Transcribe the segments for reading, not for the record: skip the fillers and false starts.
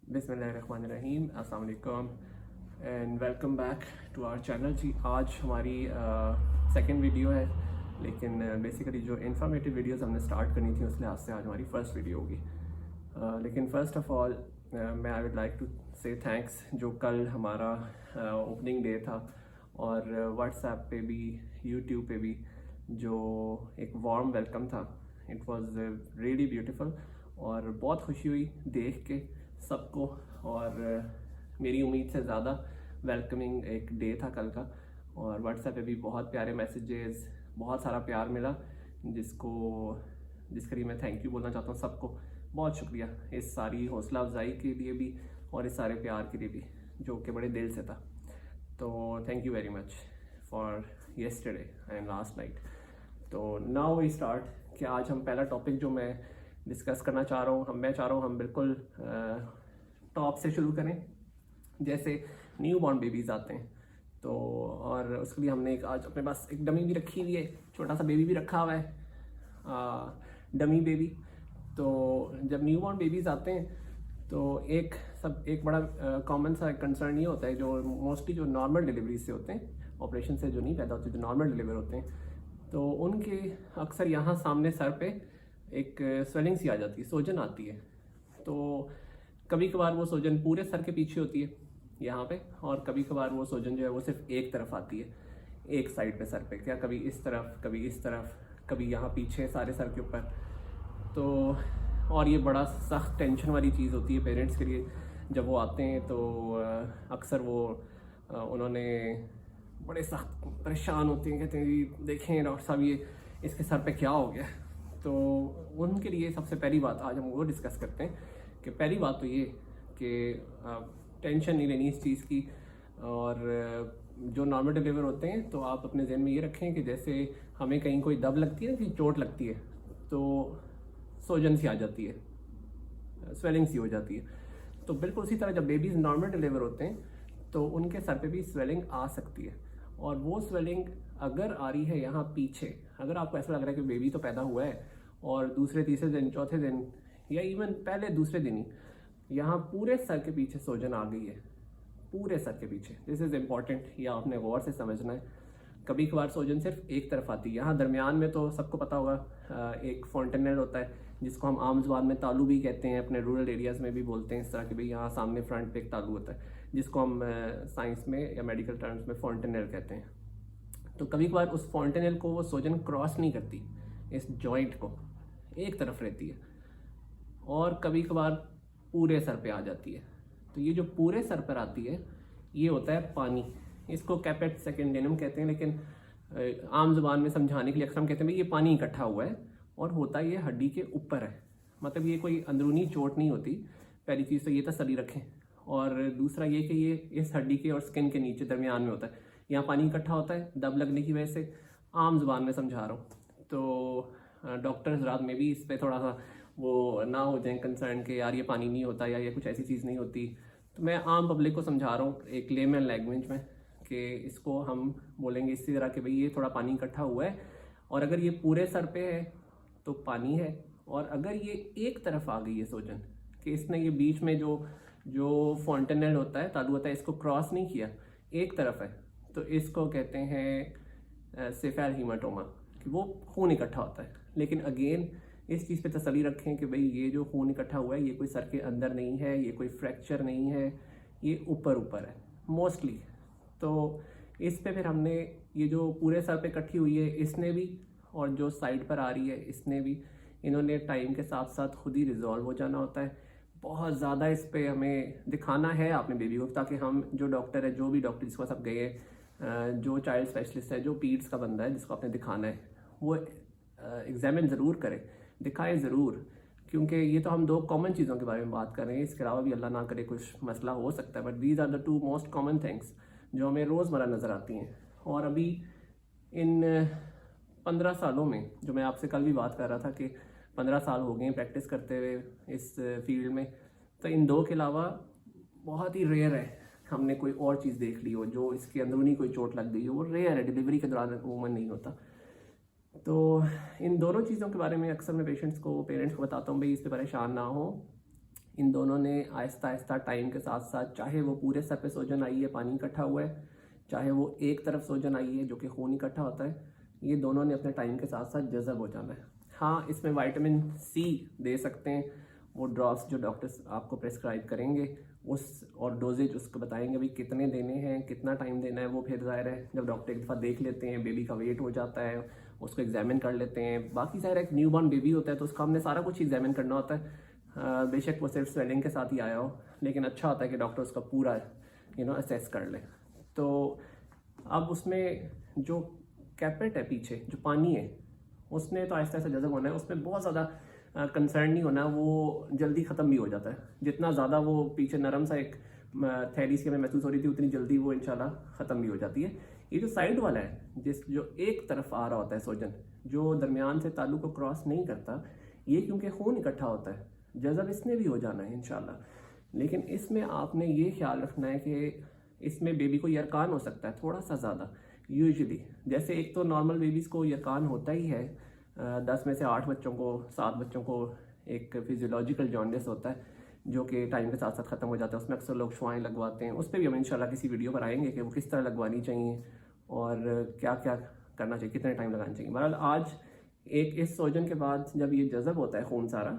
बिस्मिल्लाहिर्रहमानिर्रहीम, अस्सलाम वालेकुम and welcome back to our channel जी। आज हमारी सेकंड वीडियो है, लेकिन बेसिकली जो इन्फॉर्मेटिव वीडियोस हमने स्टार्ट करनी थी उस लिहाज से आज हमारी फ़र्स्ट वीडियो होगी। लेकिन फ़र्स्ट ऑफ़ ऑल मैं आई वुड लाइक टू से थैंक्स, जो कल हमारा ओपनिंग डे था और व्हाट्सएप पे भी यूट्यूब पे भी जो एक वार्म वेलकम था, इट वाज रियली ब्यूटीफुल और बहुत खुशी हुई देख के सबको। और मेरी उम्मीद से ज़्यादा वेलकमिंग एक डे था कल का, और व्हाट्सएप पे भी बहुत प्यारे मैसेजेस, बहुत सारा प्यार मिला, जिसके लिए मैं थैंक यू बोलना चाहता हूँ सबको। बहुत शुक्रिया इस सारी हौसला अफजाई के लिए भी और इस सारे प्यार के लिए भी, जो कि बड़े दिल से था। तो thank you very much for yesterday and last night. तो नाउ वी स्टार्ट कि आज हम पहला टॉपिक जो मैं डिस्कस करना चाह रहा हूँ, मैं चाह रहा हूँ हम बिल्कुल टॉप से शुरू करें। जैसे न्यू बॉर्न बेबीज़ आते हैं तो, और उसके लिए हमने आज अपने पास एक डमी भी रखी हुई है, छोटा सा बेबी भी रखा हुआ है, डमी बेबी। तो जब न्यू बॉर्न बेबीज़ आते हैं तो एक बड़ा कॉमन सा कंसर्न ये होता है, जो मोस्टली जो नॉर्मल डिलीवरी से होते हैं, ऑपरेशन से जो नहीं पैदा होते, जो नॉर्मल डिलीवर होते हैं, तो उनके अक्सर यहाँ सामने सर पे एक स्वेलिंग सी आ जाती है, सूजन आती है। तो कभी कभार वो सूजन पूरे सर के पीछे होती है यहाँ पे, और कभी कभार वो सूजन जो है वो सिर्फ एक तरफ आती है, एक साइड पे सर पे, क्या कभी इस तरफ, कभी इस तरफ, कभी यहाँ पीछे सारे सर के ऊपर। तो और ये बड़ा सख्त टेंशन वाली चीज़ होती है पेरेंट्स के लिए जब वो आते हैं। तो अक्सर वो उन्होंने बड़े सख्त परेशान होते हैं, कहते हैं जी देखें डॉक्टर साहब ये इसके सर पे क्या हो गया। तो उनके लिए सबसे पहली बात आज हम वो डिस्कस करते हैं कि पहली बात तो ये कि टेंशन नहीं लेनी इस चीज़ की। और जो नॉर्मल डिलीवर होते हैं तो आप अपने जहन में ये रखें कि जैसे हमें कहीं कोई दब लगती है ना, कि चोट लगती है, तो सूजन सी आ जाती है, स्वेलिंग सी हो जाती है। तो बिल्कुल उसी तरह जब बेबीज़ नॉर्मल डिलीवर होते हैं तो उनके सर पे भी स्वेलिंग आ सकती है। और वो स्वेलिंग अगर आ रही है यहाँ पीछे, अगर आपको ऐसा लग रहा है कि बेबी तो पैदा हुआ है और दूसरे तीसरे दिन चौथे दिन या इवन पहले दूसरे दिन ही यहाँ पूरे सर के पीछे सूजन आ गई है, पूरे सर के पीछे, दिस इज़ इम्पॉर्टेंट, ये आपने गौर से समझना है। कभी कभार सूजन सिर्फ एक तरफ आती है, यहाँ दरमियान में तो सबको पता होगा एक फॉन्टेनेल होता है, जिसको हम आम जुबान में तालू भी कहते हैं, अपने रूरल एरियाज़ में भी बोलते हैं इस तरह कि भाई यहाँ सामने फ्रंट पे एक तालू होता है, जिसको हम साइंस में या मेडिकल टर्म्स में फॉन्टेनेल कहते हैं। तो कभी कभार उस फॉन्टेनेल को वो सूजन क्रॉस नहीं करती, इस जॉइंट को एक तरफ रहती है, और कभी कभार पूरे सर पे आ जाती है। तो ये जो पूरे सर पर आती है ये होता है पानी, इसको कैपेट सेकेंडेनम कहते हैं, लेकिन आम जुबान में समझाने के लिए अक्सर हम कहते हैं भाई ये पानी इकट्ठा हुआ है, और होता ये हड्डी के ऊपर है, मतलब ये कोई अंदरूनी चोट नहीं होती। पहली चीज़ तो ये तसल्ली रखें। और दूसरा ये कि ये इस हड्डी के और स्किन के नीचे दरमियान में होता है, यहाँ पानी इकट्ठा होता है दब लगने की वजह से, आम जुबान में समझा रहा हूँ। तो डॉक्टर्स रात में भी इस पर थोड़ा सा वो ना हो जाए कंसर्न कि यार ये पानी नहीं होता या ये कुछ ऐसी चीज़ नहीं होती। तो मैं आम पब्लिक को समझा रहा हूँ एक लेमन लैंग्वेज में कि इसको हम बोलेंगे इसी तरह कि भाई ये थोड़ा पानी इकट्ठा हुआ है, और अगर ये पूरे सर पे है तो पानी है, और अगर ये एक तरफ आ गई है सूजन कि इसने ये बीच में जो जो फॉन्टेनेल होता है, तालू होता है, इसको क्रॉस नहीं किया, एक तरफ है, तो इसको कहते हैं सेफेल हीमाटोमा, कि वो खून इकट्ठा होता है। लेकिन अगेन इस चीज़ पे तसल्ली रखें कि भाई ये जो खून इकट्ठा हुआ है ये कोई सर के अंदर नहीं है, ये कोई फ्रैक्चर नहीं है, ये ऊपर ऊपर है मोस्टली। तो इस पे फिर हमने ये जो पूरे सर पे इकट्ठी हुई है इसने भी, और जो साइड पर आ रही है इसने भी, इन्होंने टाइम के साथ साथ खुद ही रिजॉल्व हो जाना होता है। बहुत ज़्यादा इस पे हमें दिखाना है अपने बेबी को, ताकि हम जो डॉक्टर है, जो भी डॉक्टर जिसको सब गए हैं, जो चाइल्ड स्पेशलिस्ट है, जो पीड्स का बंदा है जिसको आपने दिखाना है, वो एग्जामिन ज़रूर करें, दिखाएं ज़रूर, क्योंकि ये तो हम दो कॉमन चीज़ों के बारे में बात कर रहे हैं, इसके अलावा भी अल्लाह ना करे कुछ मसला हो सकता है, but these are the two most common things जो हमें रोज़मर्रा नज़र आती हैं। और अभी इन 15 सालों में, जो मैं आपसे कल भी बात कर रहा था कि 15 साल हो गए प्रैक्टिस करते हुए इस फील्ड में, तो इन दो के अलावा बहुत ही रेयर है हमने कोई और चीज़ देख ली हो जो इसके अंदरूनी कोई चोट लग गई हो, वो रेयर है, डिलीवरी के दौरान अमूमन नहीं होता। तो इन दोनों चीज़ों के बारे में अक्सर मैं पेरेंट्स को बताता हूँ भाई इस पर परेशान ना हो, इन दोनों ने आहिस्ता आहिस्ता टाइम के साथ साथ, चाहे वो पूरे सर पे सोजन आई है, पानी इकट्ठा हुआ है, चाहे वो एक तरफ सोजन आई है जो कि खून इकट्ठा होता है, ये दोनों ने अपने टाइम के साथ साथ जज़ब हो जाना है। हाँ, इसमें विटामिन सी दे सकते हैं, वो ड्रॉप्स जो डॉक्टर्स आपको प्रेस्क्राइब करेंगे उस और डोजेज उसको बताएंगे भी कितने देने हैं, कितना टाइम देना है। वो फिर ज़ाहिर है जब डॉक्टर एक दफ़ा देख लेते हैं, बेबी का वेट हो जाता है, उसको एग्जामिन कर लेते हैं। बाकी ज़ाहिर है एक न्यू बॉर्न बेबी होता है तो उसका हमने सारा कुछ एग्जामिन करना होता है। बेशक वो सिर्फ स्वेलिंग के साथ ही आया हो, लेकिन अच्छा होता है कि डॉक्टर उसका पूरा असेस कर ले। तो अब उसमें जो कैपेट है पीछे, जो पानी है, उसने तो आहिस्ता आहिस्ता जज़ब होना है, उसमें बहुत ज़्यादा कंसर्न नहीं होना, वो जल्दी ख़त्म भी हो जाता है। जितना ज़्यादा वो पीछे नरम सा एक थैली सी हमें महसूस हो रही थी, उतनी जल्दी वो इंशाल्लाह ख़त्म भी हो जाती है। ये जो साइड वाला है, जो एक तरफ आ रहा होता है सोजन, जो दरमियान से तालु को क्रॉस नहीं करता, ये क्योंकि खून इकट्ठा होता है, जज़ब इसने भी हो जाना है इंशाल्लाह। लेकिन इसमें आपने ये ख्याल रखना है कि इसमें बेबी को यरकान हो सकता है थोड़ा सा ज़्यादा यूजुअली। जैसे एक तो नॉर्मल बेबीज़ को यरकान होता ही है, 10 में से 8 बच्चों को, 7 बच्चों को एक फिजियोलॉजिकल जॉन्डिस होता है जो कि टाइम के साथ साथ ख़त्म हो जाता है। उसमें अक्सर लोग शुआएँ लगवाते हैं, उस पर भी हम इंशाल्लाह किसी वीडियो पर आएंगे कि वो किस तरह लगवानी चाहिए और क्या क्या करना चाहिए, कितने टाइम लगाना चाहिए। बहरहाल आज इस सोजन के बाद जब ये जज़ब होता है खून सारा,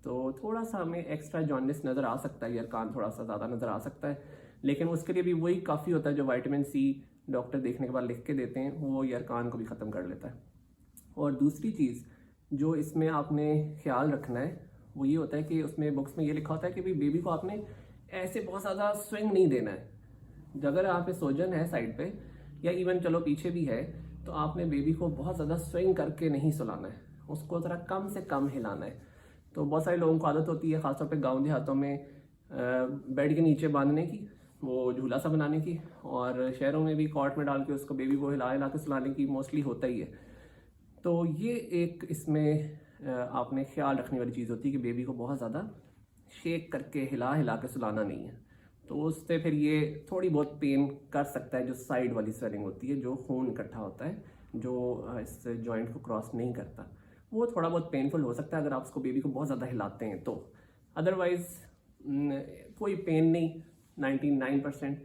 तो थोड़ा सा हमें एक्स्ट्रा जॉन्डिस नज़र आ सकता है, यरकान थोड़ा सा ज़्यादा नज़र आ सकता है, लेकिन उसके लिए भी वही काफ़ी होता है जो विटामिन सी डॉक्टर देखने के बाद लिख के देते हैं, वो यरकान को भी ख़त्म कर लेता है। और दूसरी चीज़ जो इसमें आपने ख्याल रखना है वो ये होता है कि उसमें बुक्स में ये लिखा होता है कि भाई बेबी को आपने ऐसे बहुत ज़्यादा स्विंग नहीं देना है। अगर आप पे सोजन है साइड पे या इवन चलो पीछे भी है, तो आपने बेबी को बहुत ज़्यादा स्विंग करके नहीं सुलाना है, उसको ज़रा कम से कम हिलाना है। तो बहुत सारे लोगों को आदत होती है ख़ासतौर पे गांव देहातों में बेड के नीचे बांधने की, वो झूला सा बनाने की, और शहरों में भी कॉट में डाल के उसको बेबी को हिला हिला के सुलाने की मोस्टली होता ही है। तो ये एक इसमें आपने ख्याल रखने वाली चीज़ होती है कि बेबी को बहुत ज़्यादा शेक करके हिला हिला के सुलाना नहीं है। तो उससे फिर ये थोड़ी बहुत पेन कर सकता है, जो साइड वाली स्वेलिंग होती है, जो खून इकट्ठा होता है, जो इस जॉइंट को क्रॉस नहीं करता, वो थोड़ा बहुत पेनफुल हो सकता है अगर आप उसको बेबी को बहुत ज़्यादा हिलाते हैं तो। अदरवाइज़ कोई पेन नहीं, 99%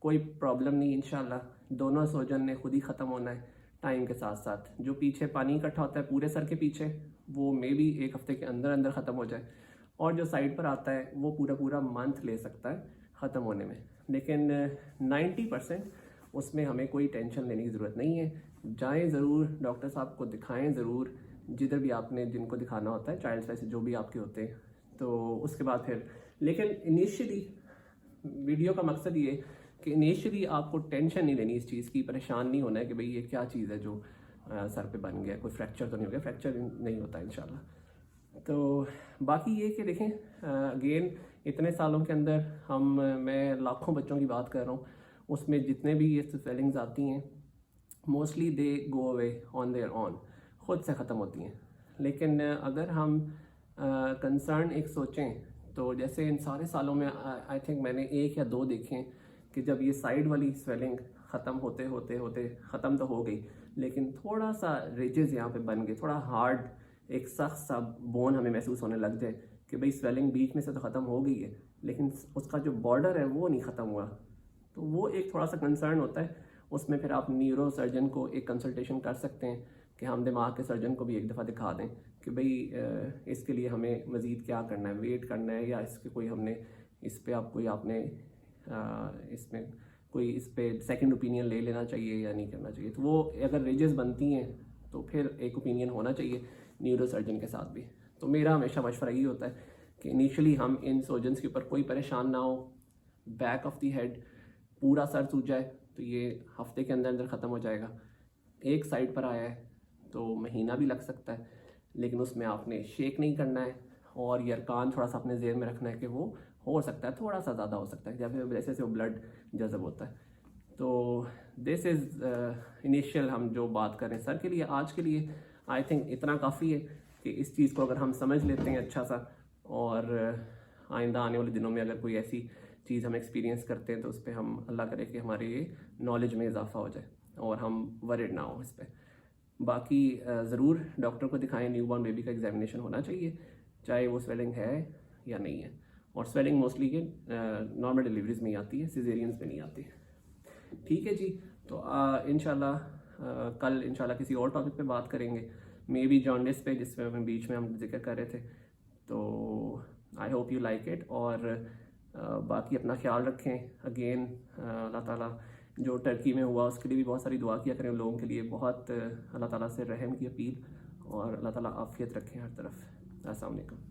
कोई प्रॉब्लम नहीं इंशाल्लाह। दोनों सोजन ने खुद ही ख़त्म होना है टाइम के साथ साथ। जो पीछे पानी इकट्ठा होता है पूरे सर के पीछे, वो मे भी 1 हफ्ते के अंदर अंदर ख़त्म हो जाए, और जो साइड पर आता है वो पूरा पूरा मंथ ले सकता है ख़त्म होने में। लेकिन 90% उसमें हमें कोई टेंशन लेने की ज़रूरत नहीं है। जाएं ज़रूर, डॉक्टर साहब को दिखाएं ज़रूर, जिधर भी आपने जिनको दिखाना होता है, चाइल्ड स्पेशलिस्ट जो भी आपके होते हैं। तो उसके बाद फिर, लेकिन इनिशियली वीडियो का मकसद ये कि इनिशियली आपको टेंशन नहीं लेनी इस चीज़ की, परेशान नहीं होना है कि भाई ये क्या चीज़ है जो सर पे बन गया, कोई फ्रैक्चर तो नहीं हो गया। फ्रैक्चर नहीं होता इंशाल्लाह। तो बाकी ये कि देखें, अगेन इतने सालों के अंदर मैं लाखों बच्चों की बात कर रहा हूँ, उसमें जितने भी ये स्वेलिंग्स आती हैं mostly they go away on their on, ख़ुद से ख़त्म होती हैं। लेकिन अगर हम कंसर्न एक सोचें तो जैसे इन सारे सालों में आई थिंक मैंने 1 या 2 देखे हैं कि जब ये साइड वाली स्वेलिंग ख़त्म होते होते होते ख़त्म तो हो गई, लेकिन थोड़ा सा रिजेस यहाँ पे बन गए, थोड़ा हार्ड एक सख्त सा बोन हमें महसूस होने लग जाए कि भाई स्वेलिंग बीच में से तो ख़त्म हो गई है, लेकिन उसका जो बॉर्डर है वो नहीं ख़त्म हुआ। तो वो एक थोड़ा सा कंसर्न होता है। उसमें फिर आप न्यूरो सर्जन को एक कंसल्टेशन कर सकते हैं कि हम दिमाग के सर्जन को भी एक दफ़ा दिखा दें कि भाई इसके लिए हमें मज़ीद क्या करना है, वेट करना है, या इसके कोई हमने इस पर आपने इसमें कोई इस पर सेकंड ओपिनियन ले लेना चाहिए या नहीं करना चाहिए। तो वो अगर रिजेस बनती हैं तो फिर एक ओपिनियन होना चाहिए न्यूरो सर्जन के साथ भी। तो मेरा हमेशा मशवरा ये होता है कि इनिशियली हम इन सर्जन्स के ऊपर कोई परेशान ना हो, बैक ऑफ द हेड पूरा सर सूज जाए तो ये हफ्ते के अंदर अंदर ख़त्म हो जाएगा। एक साइड पर आया है तो महीना भी लग सकता है, लेकिन उसमें आपने शेक नहीं करना है, और यरकान थोड़ा सा अपने जेहन में रखना है कि वो हो सकता है थोड़ा सा ज़्यादा हो सकता है, जब जैसे से वो ब्लड जज़ब होता है। तो दिस इज़ इनिशियल हम जो बात करें सर के लिए, आज के लिए आई थिंक इतना काफ़ी है कि इस चीज़ को अगर हम समझ लेते हैं अच्छा सा, और आइंदा आने वाले दिनों में अगर कोई ऐसी चीज़ हम एक्सपीरियंस करते हैं तो उस पर हम अल्लाह करे कि हमारे नॉलेज में इजाफा हो जाए और हम वरिड ना हो इस पर। बाकी ज़रूर डॉक्टर को दिखाएं, न्यूबॉर्न बेबी का एग्जामिनेशन होना चाहिए, चाहे वो स्वेलिंग है या नहीं है। और स्वेलिंग मोस्टली ये नॉर्मल डिलीवरीज में ही आती है, सिजेरियंस में नहीं आती। ठीक है जी, तो इंशाल्लाह कल इंशाल्लाह किसी और टॉपिक पे बात करेंगे, मे बी जॉन्डिस पे, जिसमें बीच में हम जिक्र कर रहे थे। तो I hope you like it, और बाकी अपना ख्याल रखें। अगेन अल्लाह ताला जो टर्की में हुआ उसके लिए भी बहुत सारी दुआ किया करें, लोगों के लिए बहुत अल्लाह ताला से रहम की अपील, और अल्लाह ताला आफियत रखें हर तरफ। अस्सलाम वालेकुम।